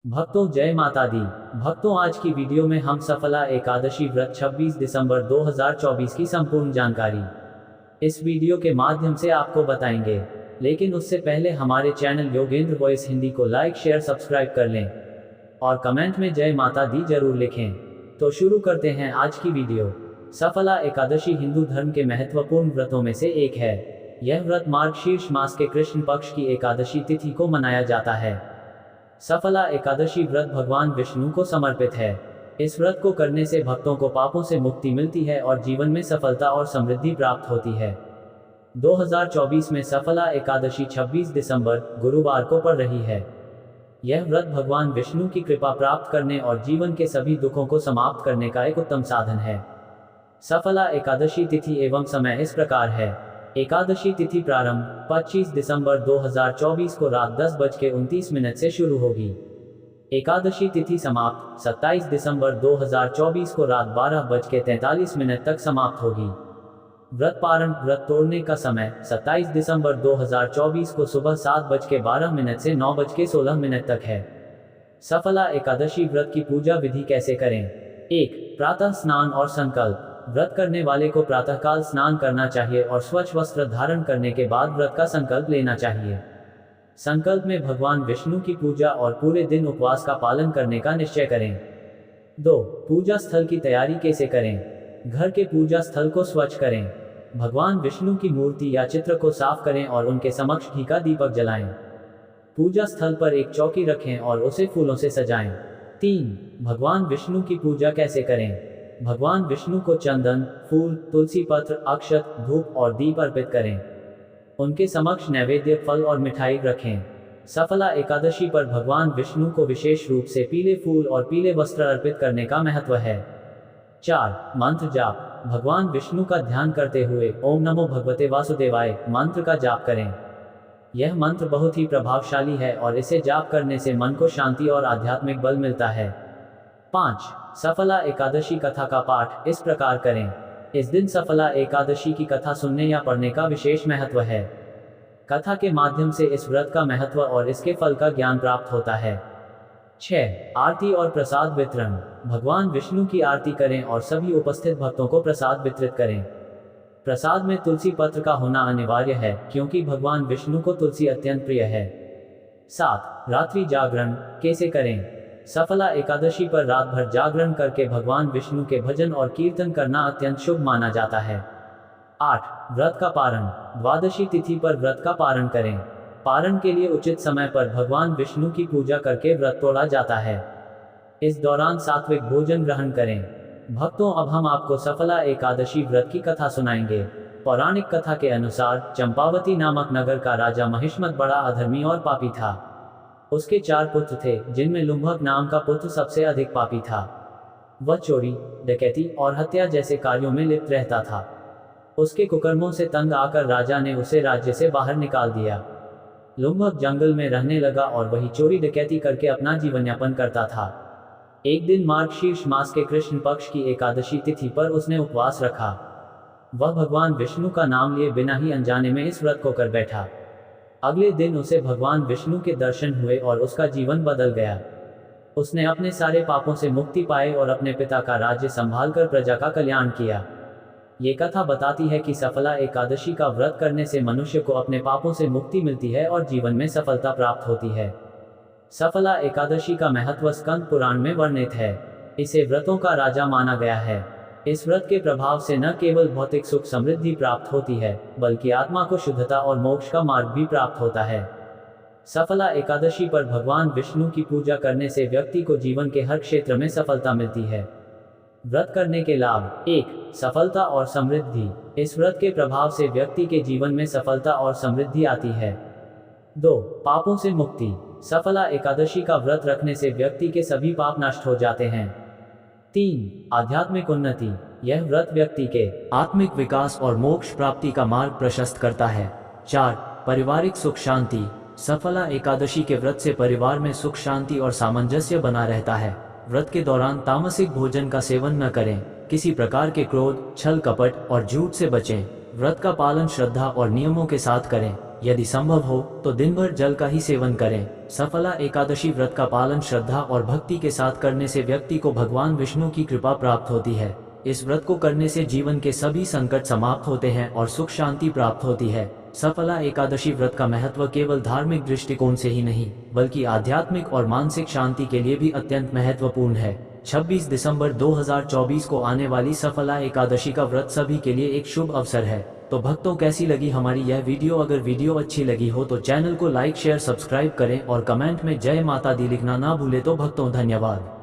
भक्तों जय माता दी। भक्तों आज की वीडियो में हम सफला एकादशी व्रत 26 दिसंबर 2024 की संपूर्ण जानकारी इस वीडियो के माध्यम से आपको बताएंगे। लेकिन उससे पहले हमारे चैनल योगेंद्र वॉइस हिंदी को लाइक शेयर सब्सक्राइब कर लें और कमेंट में जय माता दी जरूर लिखें। तो शुरू करते हैं आज की वीडियो। सफला एकादशी हिंदू धर्म के महत्वपूर्ण व्रतों में से एक है। यह व्रत मार्गशीर्ष मास के कृष्ण पक्ष की एकादशी तिथि को मनाया जाता है। सफला एकादशी व्रत भगवान विष्णु को समर्पित है। इस व्रत को करने से भक्तों को पापों से मुक्ति मिलती है और जीवन में सफलता और समृद्धि प्राप्त होती है। 2024 में सफला एकादशी 26 दिसंबर गुरुवार को पड़ रही है। यह व्रत भगवान विष्णु की कृपा प्राप्त करने और जीवन के सभी दुखों को समाप्त करने का एक उत्तम साधन है। सफला एकादशी तिथि एवं समय इस प्रकार है। एकादशी तिथि प्रारंभ 25 दिसंबर 2024 को रात 10:29 से शुरू होगी। एकादशी तिथि समाप्त 27 दिसंबर 2024 को रात 12:43 तक समाप्त होगी। व्रत पारण व्रत तोड़ने का समय 27 दिसंबर 2024 को सुबह 7:12 से 9:16 तक है। सफला एकादशी व्रत की पूजा विधि कैसे करें। 1. प्रातः स्नान और संकल्प। व्रत करने वाले को प्रातःकाल स्नान करना चाहिए और स्वच्छ वस्त्र धारण करने के बाद व्रत का संकल्प लेना चाहिए। संकल्प में भगवान विष्णु की पूजा और पूरे दिन उपवास का पालन करने का निश्चय करें। 2. पूजा स्थल की तैयारी कैसे करें। घर के पूजा स्थल को स्वच्छ करें। भगवान विष्णु की मूर्ति या चित्र को साफ करें और उनके समक्ष घी का दीपक जलाएं। पूजा स्थल पर एक चौकी रखें और उसे फूलों से सजाएं। 3. भगवान विष्णु की पूजा कैसे करें। भगवान विष्णु को चंदन, फूल, तुलसी पत्र, अक्षत, धूप और दीप अर्पित करें। उनके समक्ष नैवेद्य, फल और मिठाई रखें। सफला एकादशी पर भगवान विष्णु को विशेष रूप से पीले फूल और पीले वस्त्र अर्पित करने का महत्व है। 4. मंत्र जाप। भगवान विष्णु का ध्यान करते हुए ओम नमो भगवते वासुदेवाय मंत्र का जाप करें। यह मंत्र बहुत ही प्रभावशाली है और इसे जाप करने से मन को शांति और आध्यात्मिक बल मिलता है। 5. सफला एकादशी कथा का पाठ इस प्रकार करें। इस दिन सफला एकादशी की कथा सुनने या पढ़ने का विशेष महत्व है। कथा के माध्यम से इस व्रत का महत्व और इसके फल का ज्ञान प्राप्त होता है। 6. आरती और प्रसाद वितरण। भगवान विष्णु की आरती करें और सभी उपस्थित भक्तों को प्रसाद वितरित करें। प्रसाद में तुलसी पत्र का होना अनिवार्य है क्योंकि भगवान विष्णु को तुलसी अत्यंत प्रिय है। 7. रात्रि जागरण कैसे करें। सफला एकादशी पर रात भर जागरण करके भगवान विष्णु के भजन और कीर्तन करना अत्यंत शुभ माना जाता है। 8. व्रत का पारण। द्वादशी तिथि पर व्रत का पारण करें। पारण के लिए उचित समय पर भगवान विष्णु की पूजा करके व्रत तोड़ा जाता है। इस दौरान सात्विक भोजन ग्रहण करें। भक्तों अब हम आपको सफला एकादशी व्रत की कथा सुनाएंगे। पौराणिक कथा के अनुसार चंपावती नामक नगर का राजा महिष्मत बड़ा अधर्मी और पापी था। उसके 4 पुत्र थे जिनमें लुंभक नाम का पुत्र सबसे अधिक पापी था। वह चोरी, डकैती और हत्या जैसे कार्यों में लिप्त रहता था। उसके कुकर्मों से तंग आकर राजा ने उसे राज्य से बाहर निकाल दिया। लुंभक जंगल में रहने लगा और वही चोरी डकैती करके अपना जीवन यापन करता था। एक दिन मार्गशीर्ष मास के कृष्ण पक्ष की एकादशी तिथि पर उसने उपवास रखा। वह भगवान विष्णु का नाम लिए बिना ही अनजाने में इस व्रत को कर बैठा। अगले दिन उसे भगवान विष्णु के दर्शन हुए और उसका जीवन बदल गया। उसने अपने सारे पापों से मुक्ति पाई और अपने पिता का राज्य संभालकर प्रजा का कल्याण किया। ये कथा बताती है कि सफला एकादशी का व्रत करने से मनुष्य को अपने पापों से मुक्ति मिलती है और जीवन में सफलता प्राप्त होती है। सफला एकादशी का महत्व स्कंद पुराण में वर्णित है। इसे व्रतों का राजा माना गया है। इस व्रत के प्रभाव से न केवल भौतिक सुख समृद्धि प्राप्त होती है बल्कि आत्मा को शुद्धता और मोक्ष का मार्ग भी प्राप्त होता है। सफला एकादशी पर भगवान विष्णु की पूजा करने से व्यक्ति को जीवन के हर क्षेत्र में सफलता मिलती है। व्रत करने के लाभ। 1. सफलता और समृद्धि। इस व्रत के प्रभाव से व्यक्ति के जीवन में सफलता और समृद्धि आती है। 2. पापों से मुक्ति। सफला एकादशी का व्रत रखने से व्यक्ति के सभी पाप नष्ट हो जाते हैं। 3. आध्यात्मिक उन्नति। यह व्रत व्यक्ति के आत्मिक विकास और मोक्ष प्राप्ति का मार्ग प्रशस्त करता है। 4. पारिवारिक सुख शांति। सफला एकादशी के व्रत से परिवार में सुख शांति और सामंजस्य बना रहता है। व्रत के दौरान तामसिक भोजन का सेवन न करें। किसी प्रकार के क्रोध, छल कपट और झूठ से बचें। व्रत का पालन श्रद्धा और नियमों के साथ करें। यदि संभव हो तो दिन भर जल का ही सेवन करें। सफला एकादशी व्रत का पालन श्रद्धा और भक्ति के साथ करने से व्यक्ति को भगवान विष्णु की कृपा प्राप्त होती है। इस व्रत को करने से जीवन के सभी संकट समाप्त होते हैं और सुख शांति प्राप्त होती है। सफला एकादशी व्रत का महत्व केवल धार्मिक दृष्टिकोण से ही नहीं बल्कि आध्यात्मिक और मानसिक शांति के लिए भी अत्यंत महत्वपूर्ण है। 26 दिसंबर 2024 को आने वाली सफला एकादशी का व्रत सभी के लिए एक शुभ अवसर है। तो भक्तों, कैसी लगी हमारी यह वीडियो? अगर वीडियो अच्छी लगी हो तो चैनल को लाइक शेयर सब्सक्राइब करें और कमेंट में जय माता दी लिखना ना भूले। तो भक्तों, धन्यवाद।